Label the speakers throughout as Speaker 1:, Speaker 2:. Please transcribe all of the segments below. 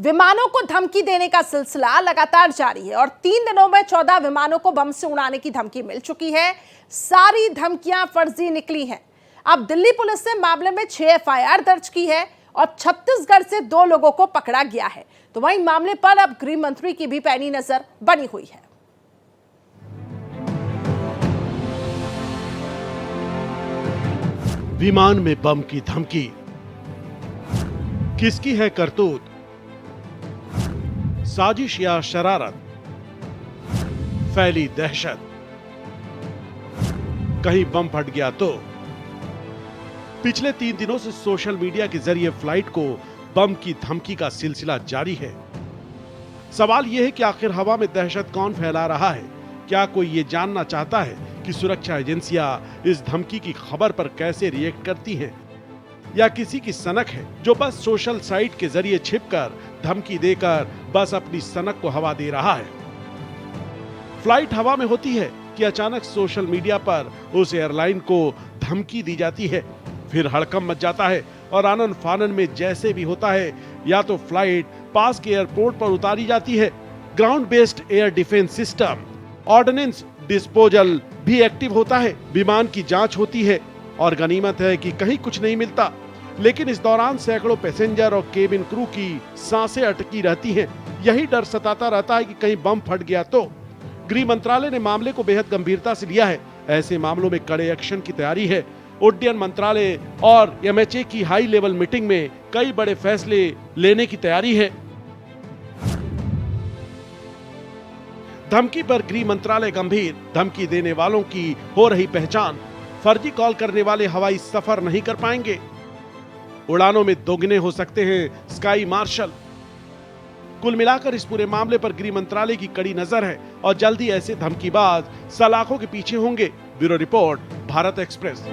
Speaker 1: विमानों को धमकी देने का सिलसिला लगातार जारी है और 3 दिनों में 14 विमानों को बम से उड़ाने की धमकी मिल चुकी है। सारी धमकियां फर्जी निकली हैं। अब दिल्ली पुलिस ने मामले में 6 एफआईआर दर्ज की है और छत्तीसगढ़ से 2 लोगों को पकड़ा गया है। तो वहीं मामले पर अब गृह मंत्री की भी पैनी नजर बनी हुई है।
Speaker 2: विमान में बम की धमकी, किसकी है करतूत? साजिश या शरारत? फैली दहशत, कहीं बम फट गया तो? पिछले 3 दिनों से सोशल मीडिया के जरिए फ्लाइट को बम की धमकी का सिलसिला जारी है। सवाल यह है कि आखिर हवा में दहशत कौन फैला रहा है? क्या कोई ये जानना चाहता है कि सुरक्षा एजेंसियां इस धमकी की खबर पर कैसे रिएक्ट करती हैं? या किसी की सनक है जो बस सोशल साइट के जरिए छिपकर धमकी देकर बस अपनी सनक को हवा दे रहा है? फ्लाइट हवा में होती है कि अचानक सोशल मीडिया पर उस एयरलाइन को धमकी दी जाती है, फिर हड़कंप मच जाता है और आनन फानन में जैसे भी होता है, या तो फ्लाइट पास के एयरपोर्ट पर उतारी जाती है, ground based air defence system ordnance disposal भी एक्टिव होता है, विमान की जांच होती है और गनीमत है कि कहीं कुछ नहीं मिलता। लेकिन इस दौरान सैकड़ों पैसेंजर और केबिन क्रू की सांसें अटकी रहती हैं। यही डर सताता रहता है कि कहीं बम फट गया तो। गृह मंत्रालय ने मामले को बेहद गंभीरता से लिया है। ऐसे मामलों में कड़े एक्शन की तैयारी है। उड्डयन मंत्रालय और एमएचए की हाई लेवल मीटिंग में कई बड़े फैसले लेने की तैयारी है। धमकी पर गृह मंत्रालय गंभीर, धमकी देने वालों की हो रही पहचान। फर्जी कॉल करने वाले हवाई सफर नहीं कर पाएंगे। उड़ानों में दोगुने हो सकते हैं स्काई मार्शल। कुल मिलाकर इस पूरे मामले पर गृह मंत्रालय की कड़ी नजर है और जल्दी ऐसे धमकीबाज सलाखों के पीछे होंगे। Bureau report, Bharat express.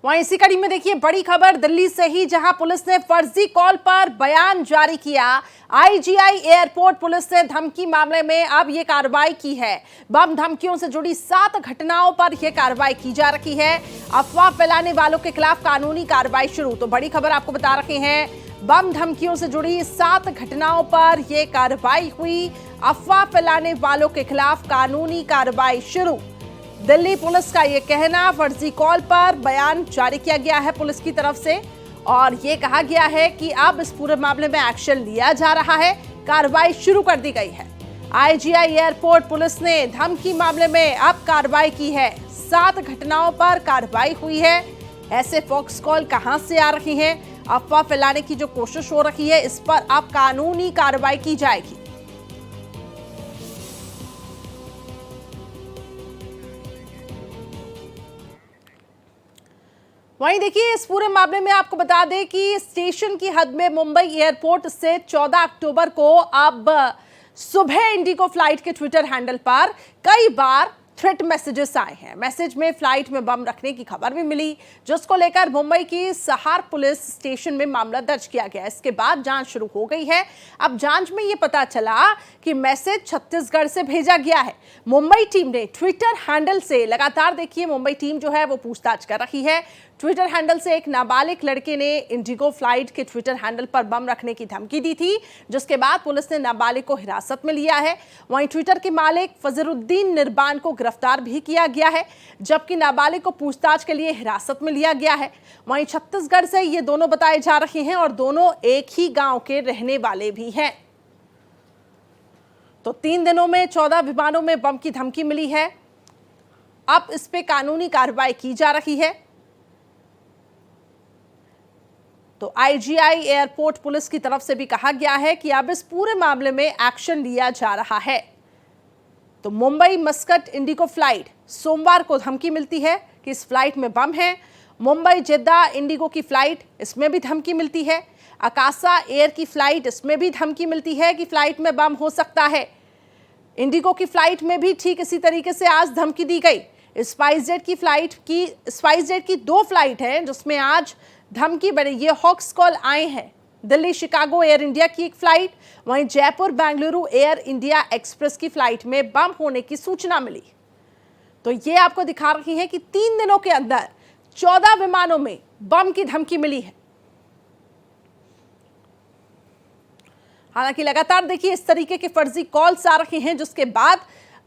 Speaker 1: वहीं इसी कड़ी में देखिए बड़ी खबर दिल्ली से ही, जहां पुलिस ने फर्जी कॉल पर बयान जारी किया। आईजीआई एयरपोर्ट पुलिस ने धमकी मामले में अब ये कार्रवाई की है। बम धमकियों से जुड़ी 7 घटनाओं पर यह कार्रवाई की जा रही है। अफवाह फैलाने वालों के खिलाफ कानूनी कार्रवाई शुरू। तो बड़ी खबर आपको बता रहे हैं, बम धमकियों से जुड़ी 7 घटनाओं पर यह कार्रवाई हुई। अफवाह फैलाने वालों के खिलाफ कानूनी कार्रवाई शुरू। दिल्ली पुलिस का यह कहना, फर्जी कॉल पर बयान जारी किया गया है पुलिस की तरफ से और यह कहा गया है कि अब इस पूरे मामले में एक्शन लिया जा रहा है। कार्रवाई शुरू कर दी गई है। आईजीआई एयरपोर्ट पुलिस ने धमकी मामले में अब कार्रवाई की है। 7 घटनाओं पर कार्रवाई हुई है। ऐसे फॉक्स कॉल कहां से आ रही हैं, अफवाह फैलाने की जो कोशिश हो रही है, इस पर अब कानूनी कार्रवाई की जाएगी। वहीं देखिए इस पूरे मामले में आपको बता दें कि स्टेशन की हद में मुंबई एयरपोर्ट से 14 अक्टूबर को अब सुबह इंडिगो फ्लाइट के ट्विटर हैंडल पर कई बार थ्रेट मैसेजेस आए हैं। मैसेज में फ्लाइट में बम रखने की खबर भी मिली, जिसको लेकर मुंबई की सहार पुलिस स्टेशन में मामला दर्ज किया गया। इसके बाद जांच शुरू हो गई है। अब जांच में ये पता चला कि मैसेज छत्तीसगढ़ से भेजा गया है। मुंबई टीम ने ट्विटर हैंडल से लगातार देखिए मुंबई टीम जो है वो पूछताछ कर रही है। ट्विटर हैंडल से एक नाबालिग लड़के ने इंडिगो फ्लाइट के ट्विटर हैंडल पर बम रखने की धमकी दी थी, जिसके बाद पुलिस ने नाबालिग को हिरासत में लिया है। वहीं ट्विटर के मालिक फजरुद्दीन निर्बान को गिरफ्तार भी किया गया है, जबकि नाबालिग को पूछताछ के लिए हिरासत में लिया गया है। वहीं छत्तीसगढ़ से ये दोनों बताए जा रहे हैं और दोनों एक ही गांव के रहने वाले भी हैं। तो 3 दिनों में 14 विमानों में बम की धमकी मिली है। अब इस पे कानूनी कार्रवाई की जा रही है। तो आईजीआई एयरपोर्ट पुलिस की तरफ से भी कहा गया है कि अब इस पूरे मामले में एक्शन लिया जा रहा है। तो मुंबई मस्कट इंडिगो फ्लाइट, सोमवार को धमकी मिलती है कि इस फ्लाइट में बम है। मुंबई जेद्दा इंडिगो की फ्लाइट, इसमें भी धमकी मिलती है। अकासा एयर की फ्लाइट, इसमें भी धमकी मिलती है कि फ्लाइट में बम हो सकता है। इंडिगो की फ्लाइट में भी ठीक इसी तरीके से आज धमकी दी गई। स्पाइसजेट की 2 फ्लाइट हैं जिसमें आज धमकी बड़ी, ये हॉक्स कॉल आए हैं दिल्ली शिकागो एयर इंडिया की एक फ्लाइट, वहीं Jaipur Bengaluru air India express की फ्लाइट में बम होने की सूचना मिली। तो ये आपको दिखा रही है कि 3 दिनों के अंदर 14 विमानों में बम की धमकी मिली है। हालांकि लगातार देखिए इस तरीके के फर्जी कॉल्स आ रहे हैं, जिसके बाद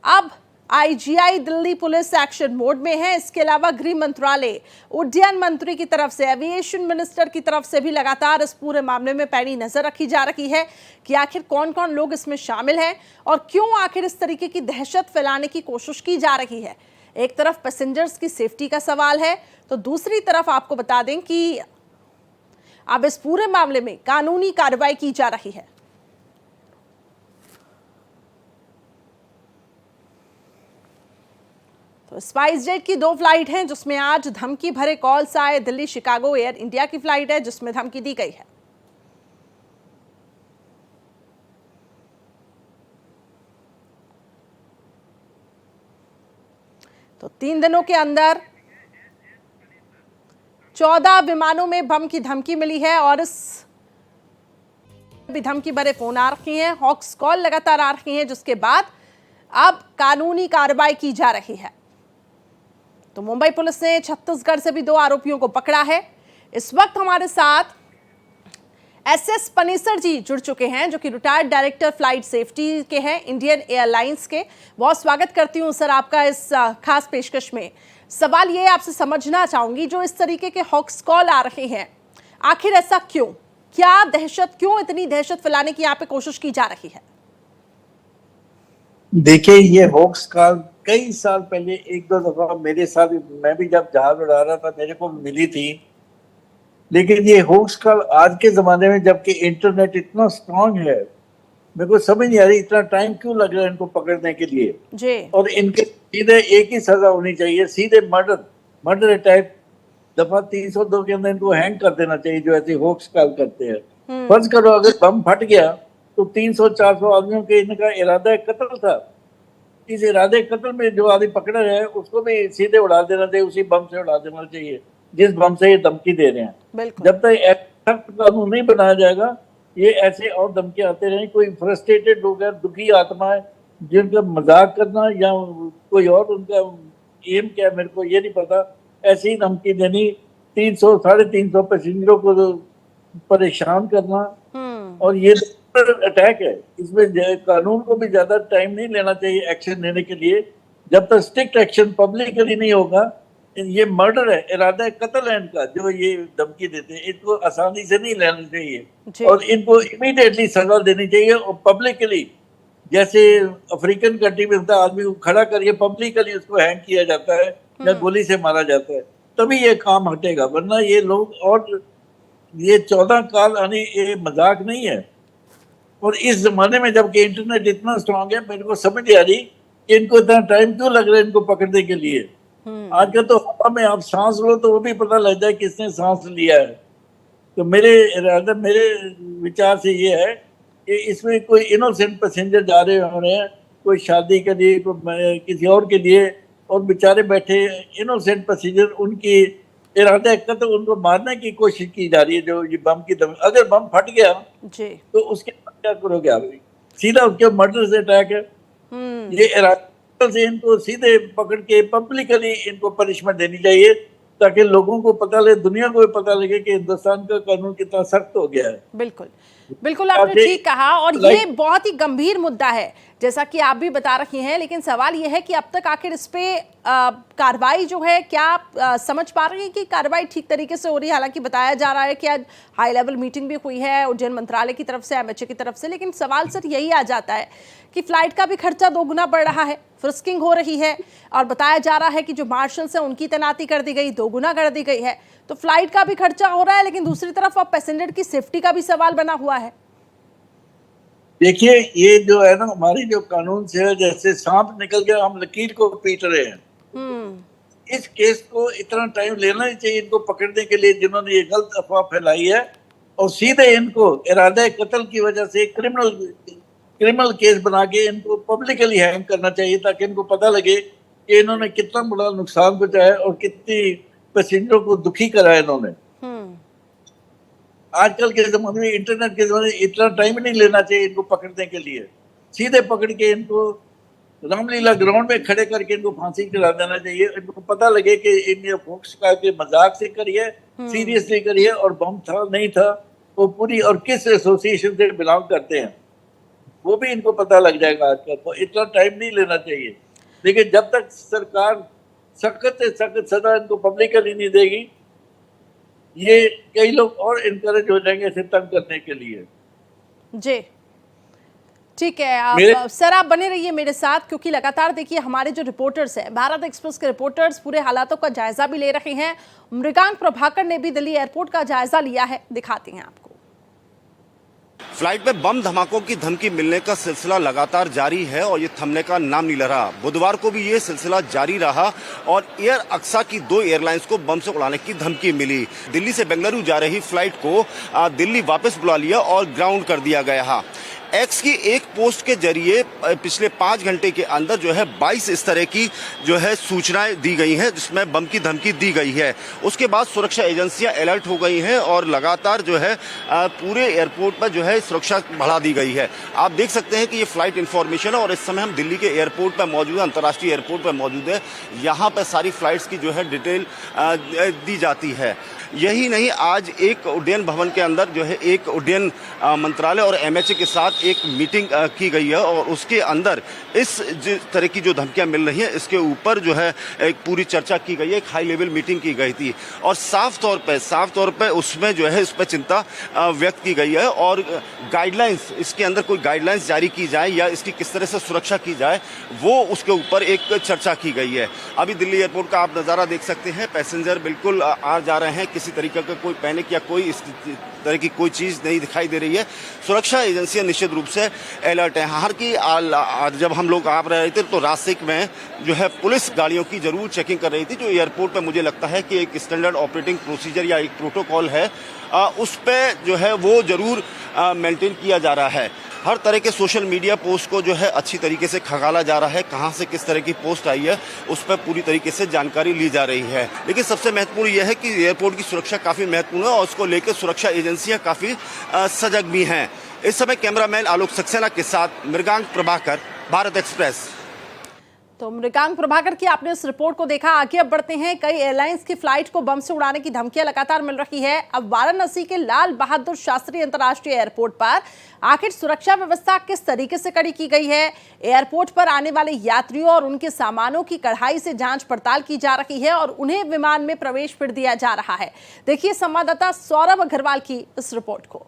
Speaker 1: अब IGI Delhi police action mode में है। इसके अलावा गृह मंत्रालय, उड्डयन मंत्री की तरफ से, एविएशन मिनिस्टर की तरफ से भी लगातार इस पूरे मामले में पैनी नजर रखी जा रही है कि आखिर कौन कौन लोग इसमें शामिल हैं और क्यों आखिर इस तरीके की दहशत फैलाने की कोशिश की जा रही है। एक तरफ पैसेंजर्स की सेफ्टी का सवाल है, तो दूसरी तरफ आपको बता दें कि अब इस पूरे मामले में कानूनी कार्रवाई की जा रही है। तो स्पाइस जेट की 2 फ्लाइट हैं, जिसमें आज धमकी भरे कॉल्स आए। दिल्ली शिकागो एयर इंडिया की फ्लाइट है जिसमें धमकी दी गई है। तो 3 दिनों के अंदर 14 विमानों में बम की धमकी मिली है और इस भी धमकी भरे फोन आ रही हैं, हॉक्स कॉल लगातार आ रही हैं, जिसके बाद अब कानूनी कार्रवाई की जा रही है। तो मुंबई पुलिस ने छत्तीसगढ़ से भी 2 आरोपियों को पकड़ा है। इस वक्त हमारे साथ एसएस पनीसर जी जुड़ चुके हैं, जो कि रिटायर्ड डायरेक्टर फ्लाइट सेफ्टी के हैं इंडियन एयरलाइंस के। बहुत स्वागत करती हूं सर आपका इस खास पेशकश में। सवाल ये आपसे समझना चाहूंगी, जो इस तरीके के हॉक्स कॉल आ रहे हैं, आखिर ऐसा क्यों? क्या दहशत, क्यों इतनी दहशत फैलाने की यहाँ पे कोशिश की जा रही है?
Speaker 3: देखिए, ये हॉक्स कॉल कई साल पहले 1-2 दफा मेरे साथ, मैं भी जब जहाज उड़ा रहा था, मेरे को मिली थी। लेकिन ये हॉक्स कॉल आज के जमाने में, जबकि इंटरनेट इतना स्ट्रांग है, मेरे को समझ नहीं आ रही इतना टाइम क्यों लग रहा है इनको पकड़ने के लिए
Speaker 1: जी।
Speaker 3: और इनके सीधे एक ही सजा होनी चाहिए, सीधे मर्डर अटैक। दफा 302 के अंदर इनको हैंग कर देना चाहिए, जो ऐसे हॉक्स कॉल करते हैं। फर्ज करो अगर बम फट गया तो 300-400 आदमियों के इनका इरादा कत्ल था। इस इरादे कत्ल में जो आदमी पकड़ा है उसको भी सीधे उड़ा देना चाहिए, उसी बम से उड़ा देना चाहिए जिस बम से ये धमकी दे रहे हैं। जब तक सख्त कानून नहीं बनाया जाएगा, ये ऐसे और धमकी आते रहे। कोई फ्रस्ट्रेटेड लोग हैं, दुखी आत्मा है, जिनका मजाक करना या कोई और उनका एम क्या है मेरे को ये नहीं पता, ऐसी ही धमकी देनी, 300-350 पैसेंजरों को परेशान करना, और ये अटैक है। इसमें कानून को भी ज्यादा टाइम नहीं लेना चाहिए एक्शन लेने के लिए। जब तक स्ट्रिक्ट एक्शन पब्लिकली नहीं होगा, ये मर्डर है, इरादा कत्ल है इनका, जो ये धमकी देते हैं, इनको आसानी से नहीं लेना चाहिए और इनको इमीडिएटली सजा देनी चाहिए। और पब्लिकली, जैसे अफ्रीकन कंट्री में होता है, आदमी को खड़ा करके पब्लिकली उसको हैंग किया जाता है या गोली से मारा जाता है, तभी ये काम हटेगा। वरना ये लोग, और ये 14 काल आने ये मजाक नहीं है। और इस जमाने में जबकि इंटरनेट इतना स्ट्रांग है, मेरे को समझ नहीं आ रही कि इनको इतना टाइम क्यों लग रहा है इनको पकड़ने के लिए। आजकल तो हवा में आप सांस लो तो वो भी पता लग जाए किसने सांस लिया है। तो मेरे विचार से ये है कि इसमें कोई इनोसेंट पैसेंजर जा रहे हो रहे हैं, कोई शादी के लिए, कोई किसी और के लिए, और बेचारे बैठे इनोसेंट पैसेंजर, उनकी इरादा कत्ल, उनको मारने की कोशिश की जा रही है। जो ये बम की अगर बम फट गया जी, तो उसके बाद क्या करोगे आप? सीधा उसके मर्डर से अटैक है। ये इरादा से इनको सीधे पकड़ के पब्लिकली इनको पनिशमेंट देनी चाहिए, ताकि लोगों को पता लगे, दुनिया को भी पता लगे कि हिंदुस्तान का कानून कितना सख्त हो गया है। बिल्कुल
Speaker 1: बिल्कुल, आपने ठीक कहा, और ये बहुत ही गंभीर मुद्दा है जैसा कि आप भी बता रही हैं। लेकिन सवाल ये है कि अब तक आखिर इस पे कार्रवाई जो है, क्या आप समझ पा रही हैं कि कार्रवाई ठीक तरीके से हो रही है? हालांकि बताया जा रहा है कि आज हाई लेवल मीटिंग भी हुई है उड्डयन मंत्रालय की तरफ से, एमएचए की तरफ से, लेकिन सवाल सर यही आ जाता है कि फ्लाइट का भी खर्चा 2 गुना बढ़ रहा है, फ्रिस्किंग हो रही है, और बताया जा रहा है कि जो मार्शल्स हैं उनकी तैनाती कर दी गई, 2 गुना कर दी गई है। तो फ्लाइट का भी खर्चा हो रहा है, लेकिन दूसरी तरफ अब पैसेंजर की सेफ्टी का भी सवाल बना हुआ है।
Speaker 3: देखिए, ये जो है ना, हमारी जो कानून से है, जैसे सांप निकल के हम लकीर को पीट रहे हैं। इस केस को इतना टाइम लेना ही चाहिए इनको पकड़ने के लिए, जिन्होंने ये गलत अफवाह फैलाई है, और सीधे इनको इरादा कत्ल की वजह से क्रिमिनल केस बना के इनको पब्लिकली हैंग करना चाहिए, ताकि इनको पता लगे कि इन्होंने कितना बड़ा नुकसान पहुंचाया और कितनी पैसेंजरों को दुखी करा है इन्होंने। आजकल के जमाने में, इंटरनेट के जमाने में इतना टाइम नहीं लेना चाहिए इनको पकड़ने के लिए। सीधे पकड़ के इनको रामलीला ग्राउंड में खड़े करके इनको फांसी चढ़ा देना चाहिए। इनको पता लगे कि इनने फोक्स का के मजाक से करिए, सीरियसली करिए, और बम था नहीं था वो पूरी, और किस एसोसिएशन से बिलोंग करते हैं वो भी इनको पता लग जाएगा आजकल। तो इतना टाइम नहीं लेना चाहिए। लेकिन जब तक सरकार सख्त से सख्त सजा इनको पब्लिकली नहीं देगी, ये कई लोग और इनकरेज हो जाएंगे इसे तंग करने के लिए।
Speaker 1: जी ठीक है। आप सर आप बने रहिए मेरे साथ, क्योंकि लगातार देखिए हमारे जो रिपोर्टर्स हैं, भारत एक्सप्रेस के रिपोर्टर्स पूरे हालातों का जायजा भी ले रहे हैं। मृगांक प्रभाकर ने भी दिल्ली एयरपोर्ट का जायजा लिया है, दिखाते हैं आपको।
Speaker 4: फ्लाइट में बम धमाकों की धमकी मिलने का सिलसिला लगातार जारी है और ये थमने का नाम नहीं ले रहा। बुधवार को भी ये सिलसिला जारी रहा और एयर अक्सा की 2 एयरलाइंस को बम से उड़ाने की धमकी मिली। दिल्ली से बेंगलुरु जा रही फ्लाइट को दिल्ली वापस बुला लिया और ग्राउंड कर दिया गया। एक्स की एक पोस्ट के जरिए पिछले 5 घंटे के अंदर जो है 22 इस तरह की जो है सूचनाएं दी गई हैं जिसमें बम की धमकी दी गई है। उसके बाद सुरक्षा एजेंसियां अलर्ट हो गई हैं और लगातार जो है पूरे एयरपोर्ट पर जो है सुरक्षा बढ़ा दी गई है। आप देख सकते हैं कि ये फ्लाइट इंफॉर्मेशन है और इस समय हम दिल्ली के एयरपोर्ट पर मौजूद है, अंतर्राष्ट्रीय एयरपोर्ट पर मौजूद है। यहाँ पर सारी फ्लाइट्स की जो है डिटेल दी जाती है। यही नहीं, आज एक उड्डयन भवन के अंदर जो है एक उड्डयन मंत्रालय और एमएचए के साथ एक मीटिंग की गई है और उसके अंदर इस तरह की जो धमकियां मिल रही हैं इसके ऊपर जो है एक पूरी चर्चा की गई है। एक हाई लेवल मीटिंग की गई थी और साफ तौर पे उसमें जो है इस पर चिंता व्यक्त की गई है और गाइडलाइंस, इसके अंदर कोई गाइडलाइंस जारी की जाए या इसकी किस तरह से सुरक्षा की जाए, वो उसके ऊपर एक चर्चा की गई है। अभी दिल्ली एयरपोर्ट का आप नज़ारा देख सकते हैं, पैसेंजर बिल्कुल आ जा रहे हैं, किसी तरीके का कोई पैनिक या कोई इस तरह की कोई चीज़ नहीं दिखाई दे रही है। सुरक्षा एजेंसियां निश्चित रूप से अलर्ट हैं। हर की जब हम लोग आ रहे थे तो रास्ते में जो है पुलिस गाड़ियों की जरूर चेकिंग कर रही थी, जो एयरपोर्ट पर मुझे लगता है कि एक स्टैंडर्ड ऑपरेटिंग प्रोसीजर या एक प्रोटोकॉल है, उस पर जो है वो जरूर मेंटेन किया जा रहा है। हर तरह के सोशल मीडिया पोस्ट को जो है अच्छी तरीके से खंगाला जा रहा है, कहां से किस तरह की पोस्ट आई है उस पर पूरी तरीके से जानकारी ली जा रही है। लेकिन सबसे महत्वपूर्ण यह है कि एयरपोर्ट की सुरक्षा काफ़ी महत्वपूर्ण है और उसको लेकर सुरक्षा एजेंसियां काफ़ी सजग भी हैं। इस समय कैमरामैन आलोक सक्सेना के साथ मृगांक प्रभाकर, भारत एक्सप्रेस।
Speaker 1: तो मृगांक प्रभाकर की आपने इस रिपोर्ट को देखा। आगे अब बढ़ते हैं। कई एयरलाइंस की फ्लाइट को बम से उड़ाने की धमकियां लगातार मिल रही है। अब वाराणसी के लाल बहादुर शास्त्री अंतर्राष्ट्रीय एयरपोर्ट पर आखिर सुरक्षा व्यवस्था किस तरीके से कड़ी की गई है? एयरपोर्ट पर आने वाले यात्रियों और उनके सामानों की कड़ाई से जांच पड़ताल की जा रही है और उन्हें विमान में प्रवेश फिर दिया जा रहा है। देखिए संवाददाता सौरभ अग्रवाल की इस रिपोर्ट को।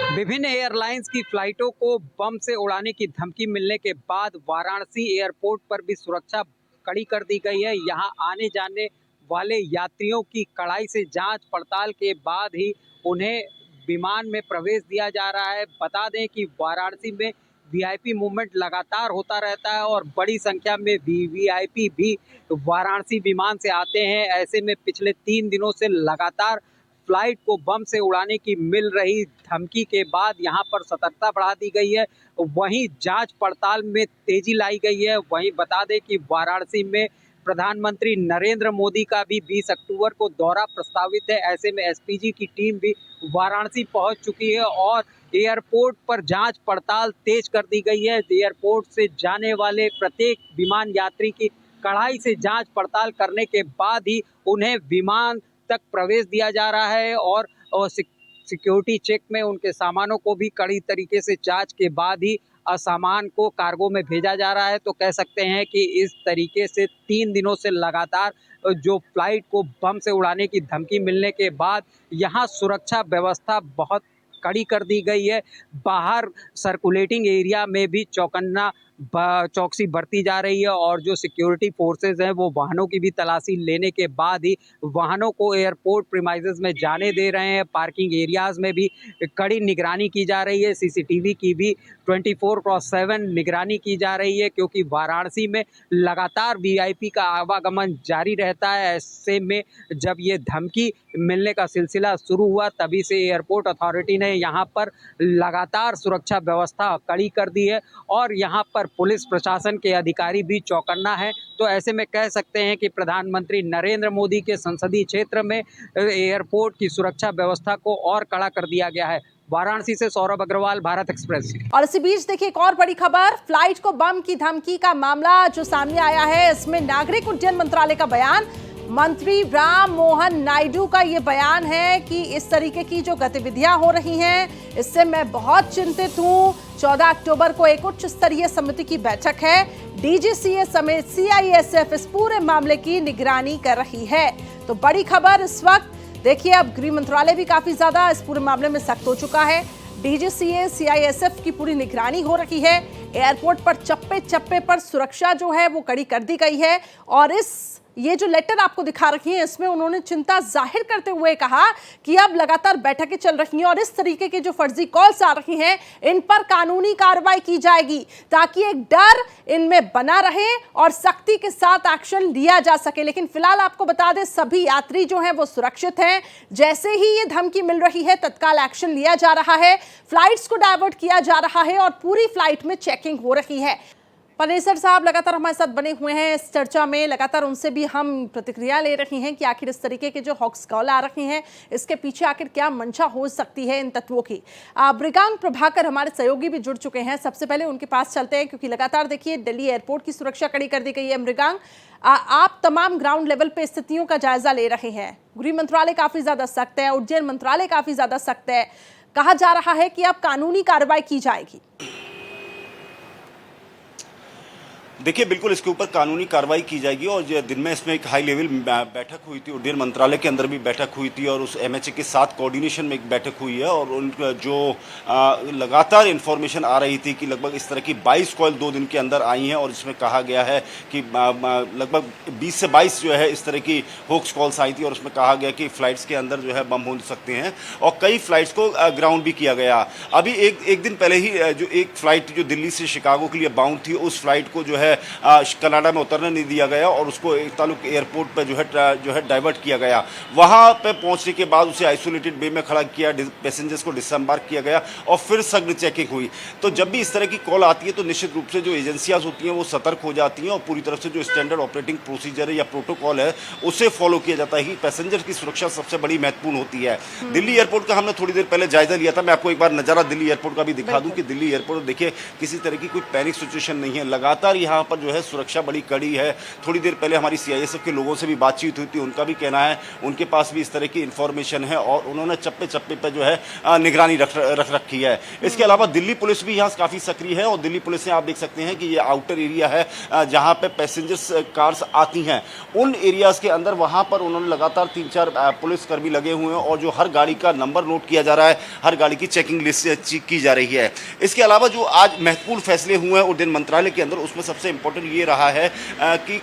Speaker 5: विभिन्न एयरलाइंस की फ्लाइटों को बम से उड़ाने की धमकी मिलने के बाद वाराणसी एयरपोर्ट पर भी सुरक्षा कड़ी कर दी गई है। यहां आने जाने वाले यात्रियों की कड़ाई से जांच पड़ताल के बाद ही उन्हें विमान में प्रवेश दिया जा रहा है। बता दें कि वाराणसी में वीआईपी मूवमेंट लगातार होता रहता है और बड़ी संख्या में वीआईपी भी वाराणसी विमान से आते हैं। ऐसे में पिछले 3 दिनों से लगातार फ्लाइट को बम से उड़ाने की मिल रही धमकी के बाद यहां पर सतर्कता बढ़ा दी गई है। वहीं जांच पड़ताल में तेजी लाई गई है। वहीं बता दें कि वाराणसी में प्रधानमंत्री नरेंद्र मोदी का भी 20 अक्टूबर को दौरा प्रस्तावित है। ऐसे में एसपीजी की टीम भी वाराणसी पहुंच चुकी है और एयरपोर्ट पर जांच पड़ताल तेज कर दी गई है। एयरपोर्ट से जाने वाले प्रत्येक विमान यात्री की कड़ाई से जांच पड़ताल करने के बाद ही उन्हें विमान तक प्रवेश दिया जा रहा है और सिक्योरिटी चेक में उनके सामानों को भी कड़ी तरीके से जांच के बाद ही सामान को कार्गो में भेजा जा रहा है। तो कह सकते हैं कि इस तरीके से 3 दिनों से लगातार जो फ्लाइट को बम से उड़ाने की धमकी मिलने के बाद यहाँ सुरक्षा व्यवस्था बहुत कड़ी कर दी गई है। बाहर सर्कुलेटिंग एरिया में भी चौकसी बरती जा रही है और जो सिक्योरिटी फोर्सेज हैं वो वाहनों की भी तलाशी लेने के बाद ही वाहनों को एयरपोर्ट प्रीमाइसेस में जाने दे रहे हैं। पार्किंग एरियाज में भी कड़ी निगरानी की जा रही है। सीसीटीवी की भी 24/7 निगरानी की जा रही है, क्योंकि वाराणसी में लगातार वीआईपी का आवागमन जारी रहता है। ऐसे में जब ये धमकी मिलने का सिलसिला शुरू हुआ तभी से एयरपोर्ट अथॉरिटी ने यहाँ पर लगातार सुरक्षा व्यवस्था कड़ी कर दी है और यहाँ पर पर पुलिस प्रशासन के अधिकारी भी चौकन्ना है। तो ऐसे में कह सकते हैं कि प्रधानमंत्री नरेंद्र मोदी के संसदीय क्षेत्र में एयरपोर्ट की सुरक्षा व्यवस्था को और कड़ा कर दिया गया है। वाराणसी से सौरभ अग्रवाल, भारत एक्सप्रेस।
Speaker 1: और इसी बीच देखिए एक और बड़ी खबर, फ्लाइट को बम की धमकी का मामला जो सामने आया है, इसमें नागरिक उड्डयन मंत्रालय का बयान, मंत्री राम मोहन नायडू का ये बयान है कि इस तरीके की जो गतिविधियां हो रही हैं इससे मैं बहुत चिंतित हूं। 14 अक्टूबर को एक उच्च स्तरीय समिति की बैठक है, डीजीसीए समेत सीआईएसएफ इस पूरे मामले की निगरानी कर रही है। तो बड़ी खबर इस वक्त देखिए, अब गृह मंत्रालय भी काफी ज्यादा इस पूरे मामले में सख्त हो चुका है। डीजीसीए सीआईएसएफ की पूरी निगरानी हो रही है। एयरपोर्ट पर चप्पे चप्पे पर सुरक्षा जो है वो कड़ी कर दी गई है। और ये जो लेटर आपको दिखा रखी है इसमें उन्होंने चिंता जाहिर करते हुए कहा कि अब लगातार बैठकें चल रही हैं और इस तरीके के जो फर्जी कॉल्स आ रही हैं इन पर कानूनी कार्रवाई की जाएगी ताकि एक डर इनमें बना रहे और सख्ती के साथ एक्शन लिया जा सके। लेकिन फिलहाल आपको बता दें सभी यात्री जो हैं वो सुरक्षित हैं। जैसे ही ये धमकी मिल रही है तत्काल एक्शन लिया जा रहा है, फ्लाइट्स को डाइवर्ट किया जा रहा है और पूरी फ्लाइट में चेकिंग हो रही है। पनेसर साहब लगातार हमारे साथ बने हुए हैं इस चर्चा में, लगातार उनसे भी हम प्रतिक्रिया ले रही हैं कि आखिर इस तरीके के जो हॉक्स कॉल आ रही हैं इसके पीछे आखिर क्या मंशा हो सकती है इन तत्वों की। मृगांक प्रभाकर हमारे सहयोगी भी जुड़ चुके हैं, सबसे पहले उनके पास चलते हैं क्योंकि लगातार देखिए दिल्ली एयरपोर्ट की सुरक्षा कड़ी कर दी गई है। मृगांक, आप तमाम ग्राउंड लेवल पे स्थितियों का जायजा ले रहे हैं। गृह मंत्रालय काफी ज्यादा सख्त है, उड्डयन मंत्रालय काफी ज्यादा सख्त है, कहा जा रहा है कि अब कानूनी कार्रवाई की जाएगी।
Speaker 4: देखिए, बिल्कुल इसके ऊपर कानूनी कार्रवाई की जाएगी और दिन में इसमें एक हाई लेवल बैठक हुई थी, उड्डयन मंत्रालय के अंदर भी बैठक हुई थी और उस एमएचए के साथ कोऑर्डिनेशन में एक बैठक हुई है और उन जो लगातार इन्फॉर्मेशन आ रही थी कि लगभग इस तरह की 22 कॉल 2 दिन के अंदर आई हैं और इसमें कहा गया है कि लगभग 20 से 22 जो है इस तरह की होक्स कॉल्स आई थी और उसमें कहा गया कि फ्लाइट्स के अंदर जो है बम हो सकते हैं और कई फ्लाइट्स को ग्राउंड भी किया गया। अभी एक दिन पहले ही जो एक फ्लाइट जो दिल्ली से शिकागो के लिए बाउंड थी, उस फ्लाइट को जो है कनाडा में उतरने नहीं दिया गया और उसको एक तालुक एयरपोर्ट पे जो है डाइवर्ट किया गया। वहां पे पहुंचने के बाद उसे आइसोलेटेड बे में खड़ा किया, पैसेंजर्स को डिसएम्बार्क किया गया और फिर सघन चेकिंग हुई। तो जब भी इस तरह की कॉल आती है तो निश्चित रूप से जो एजेंसियां होती हैं वो सतर्क हो जाती हैं और पूरी तरफ से जो स्टैंडर्ड ऑपरेटिंग प्रोसीजर है या प्रोटोकॉल है उसे फॉलो किया जाता है कि पैसेंजर की सुरक्षा सबसे बड़ी महत्वपूर्ण होती है। दिल्ली एयरपोर्ट का हमने थोड़ी देर पहले जायजा लिया था, मैं आपको एक बार नजारा दिल्ली एयरपोर्ट का भी दिखा दूं कि दिल्ली एयरपोर्ट देखिए किसी तरह की कोई पैनिक सिचुएशन नहीं है, लगातार यहाँ पर जो है सुरक्षा बड़ी कड़ी है। थोड़ी देर पहले हमारी सीआईएसएफ के लोगों से भी बातचीत हुई थी, उनका भी कहना है उनके पास भी इस तरह की इंफॉर्मेशन है और उन्होंने चप्पे चप्पे पर जो है निगरानी रख रखी है। इसके अलावा दिल्ली पुलिस भी यहाँ काफ़ी सक्रिय है और दिल्ली पुलिस से आप देख सकते हैं कि ये आउटर एरिया है जहाँ पे पैसेंजर्स कार्स आती हैं, उन एरियाज के अंदर वहाँ पर उन्होंने लगातार 3-4 पुलिसकर्मी लगे हुए हैं और जो हर गाड़ी का नंबर नोट किया जा रहा है, हर गाड़ी की चेकिंग लिस्ट की जा रही है। इसके अलावा जो आज महत्वपूर्ण फैसले हुए हैं उड्डयन मंत्रालय के अंदर, उसमें सबसे इंपॉर्टेंट ये रहा है कि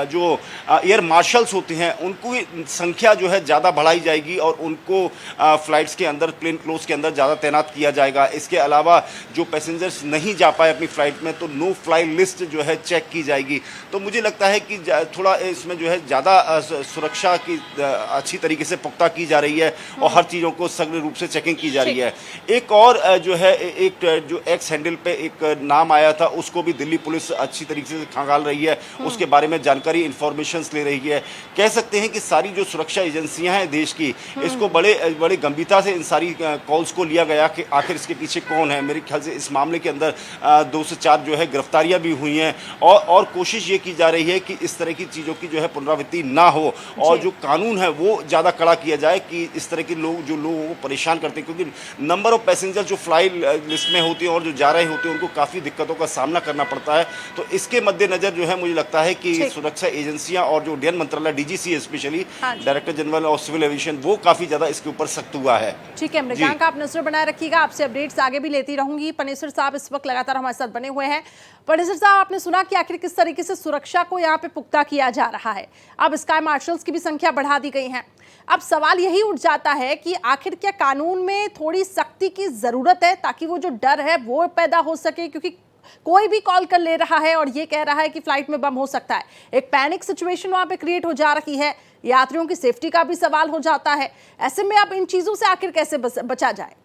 Speaker 4: जो एयर मार्शल्स होते हैं उनको संख्या जो है ज़्यादा बढ़ाई जाएगी और उनको फ्लाइट्स के अंदर, प्लेन क्लोज के अंदर ज़्यादा तैनात किया जाएगा। इसके अलावा जो पैसेंजर्स नहीं जा पाए अपनी फ्लाइट में तो नो फ्लाई लिस्ट जो है चेक की जाएगी। तो मुझे लगता है कि थोड़ा इसमें जो है ज़्यादा सुरक्षा की अच्छी तरीके से पुख्ता की जा रही है और हर चीज़ों को सघन रूप से चेकिंग की जा रही है। एक और जो है एक जो एक्स हैंडल पे एक नाम आया था उसको भी दिल्ली पुलिस अच्छी तरीके से खंगाल रही है, उसके बारे में जानकारी इंफॉर्मेशंस ले रही है। कह सकते हैं कि सारी जो सुरक्षा एजेंसियां हैं देश की, इसको बड़े गंभीरता से इन सारी कॉल्स को लिया गया कि आखिर इसके पीछे कौन है। मेरे ख्याल से इस मामले के अंदर 2 से 4 जो है गिरफ्तारियां भी हुई हैं और कोशिश ये की जा रही है कि इस तरह की चीज़ों की जो है पुनरावृत्ति ना हो और जो कानून है वो ज़्यादा कड़ा किया जाए कि इस तरह के लोग जो लोगों को परेशान करते हैं, क्योंकि नंबर ऑफ पैसेंजर जो फ्लाई लिस्ट में होते हैं और जो जा रहे होते हैं उनको काफ़ी दिक्कतों का सामना करना पड़ता है। तो इसके मद्देनजर जो है मुझे लगता है कि सुरक्षा एजेंसियां और जो उड्डयन मंत्रालय DGC specially director general of civil aviation वो काफी ज्यादा इसके ऊपर सख्त हुआ है।
Speaker 1: ठीक है मृगांक, आप नजर बनाए रखिएगा, आपसे अपडेट्स आगे भी लेती रहूंगी। पनेसर साहब इस वक्त लगातार हमारे साथ बने हुए हैं। पनेसर साहब, आपने सुना कि आखिर किस तरीके से सुरक्षा को यहाँ पे पुख्ता किया जा रहा है। अब स्काई मार्शल्स की भी संख्या बढ़ा दी गई है। अब सवाल यही उठ जाता है कि आखिर क्या कानून में थोड़ी सख्ती की जरूरत है ताकि वो जो डर है वो पैदा हो सके, क्योंकि कोई भी कॉल कर ले रहा है और ये कह रहा है कि फ्लाइट में बम हो सकता है। एक पैनिक सिचुएशन वहां पे क्रिएट हो जा रही है, यात्रियों की सेफ्टी का भी सवाल हो जाता है। ऐसे में अब इन चीजों से आखिर कैसे बचा जाए?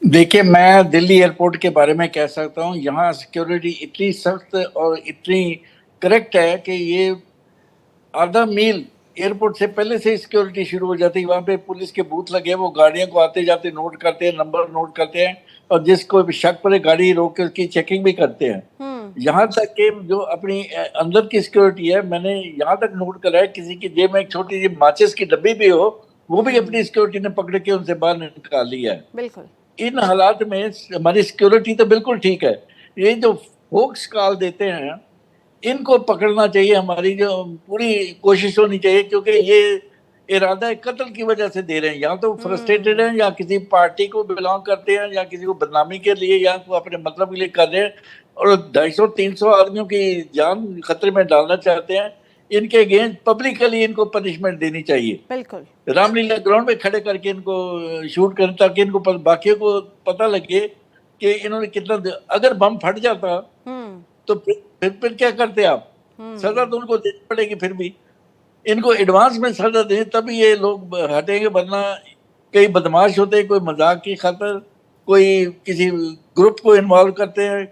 Speaker 3: देखिए, मैं दिल्ली एयरपोर्ट के बारे में कह सकता हूँ, यहाँ सिक्योरिटी इतनी सख्त और इतनी करेक्ट है कि ये आधा मील एयरपोर्ट से पहले से सिक्योरिटी शुरू हो जाती है। वहाँ पे पुलिस के बूथ लगे हैं, वो गाड़ियों को आते जाते नोट करते हैं, नंबर नोट करते हैं, और जिसको भी शक पड़े गाड़ी रोक के उसकी चेकिंग भी करते हैं। यहाँ तक कि जो अपनी अंदर की सिक्योरिटी है, मैंने यहाँ तक नोट करा है, किसी की जेब में एक छोटी सी माचिस की डब्बी भी हो, वो भी अपनी सिक्योरिटी ने पकड़ के उनसे बाहर निकाल लिया है।
Speaker 1: बिल्कुल।
Speaker 3: इन हालात में हमारी सिक्योरिटी तो बिल्कुल ठीक है, ये जो होक्स कॉल देते हैं इनको पकड़ना चाहिए। हमारी जो पूरी कोशिश होनी चाहिए, क्योंकि ये इरादा कत्ल की वजह से दे रहे हैं। या तो फ्रस्ट्रेटेड हैं, या किसी पार्टी को बिलोंग करते हैं, या किसी को बदनामी के लिए, या तो अपने मतलब के लिए कर रहे हैं, और 250-300 आदमियों की जान खतरे में डालना चाहते हैं। इनके अगेंस्ट पब्लिकली इनको पनिशमेंट देनी चाहिए।
Speaker 1: बिल्कुल।
Speaker 3: रामलीला ग्राउंड में खड़े करके इनको शूट करें, ताकि इनको बाकियों को पता लगे कि इन्होंने कितना। अगर बम फट जाता तो फिर क्या करते आप? सजा तो उनको देनी पड़ेगी। फिर भी इनको एडवांस में सजा दें, तभी ये लोग हटेंगे, वरना कई बदमाश होते हैं, कोई मजाक की खातिर, कोई किसी ग्रुप को इन्वॉल्व करते हैं।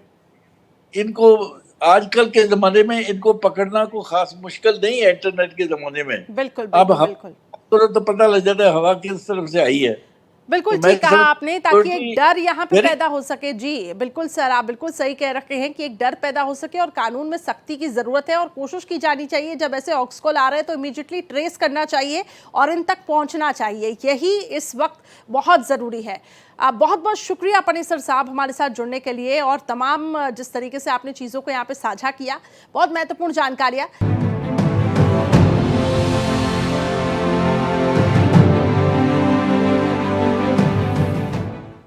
Speaker 3: इनको आजकल के जमाने में इनको पकड़ना को खास मुश्किल नहीं है, इंटरनेट के जमाने में।
Speaker 1: बिल्कुल
Speaker 3: अब
Speaker 1: बिल्कुल।
Speaker 3: तुरंत तो पता लग जाता है हवा किस तरफ से आई है।
Speaker 1: बिल्कुल
Speaker 3: तो
Speaker 1: ठीक कहा आपने, ताकि एक डर यहाँ पे
Speaker 3: मेरी-
Speaker 1: पैदा हो सके। जी बिल्कुल सर, आप बिल्कुल सही कह रहे हैं कि एक डर पैदा हो सके और कानून में सख्ती की जरूरत है, और कोशिश की जानी चाहिए जब ऐसे ऑक्स कॉल आ रहे हैं तो इमीडिएटली ट्रेस करना चाहिए और इन तक पहुंचना चाहिए। यही इस वक्त बहुत जरूरी है। बहुत बहुत शुक्रिया पनीसर साहब हमारे साथ जुड़ने के लिए, और तमाम जिस तरीके से आपने चीज़ों को यहाँ पे साझा किया, बहुत महत्वपूर्ण जानकारियाँ।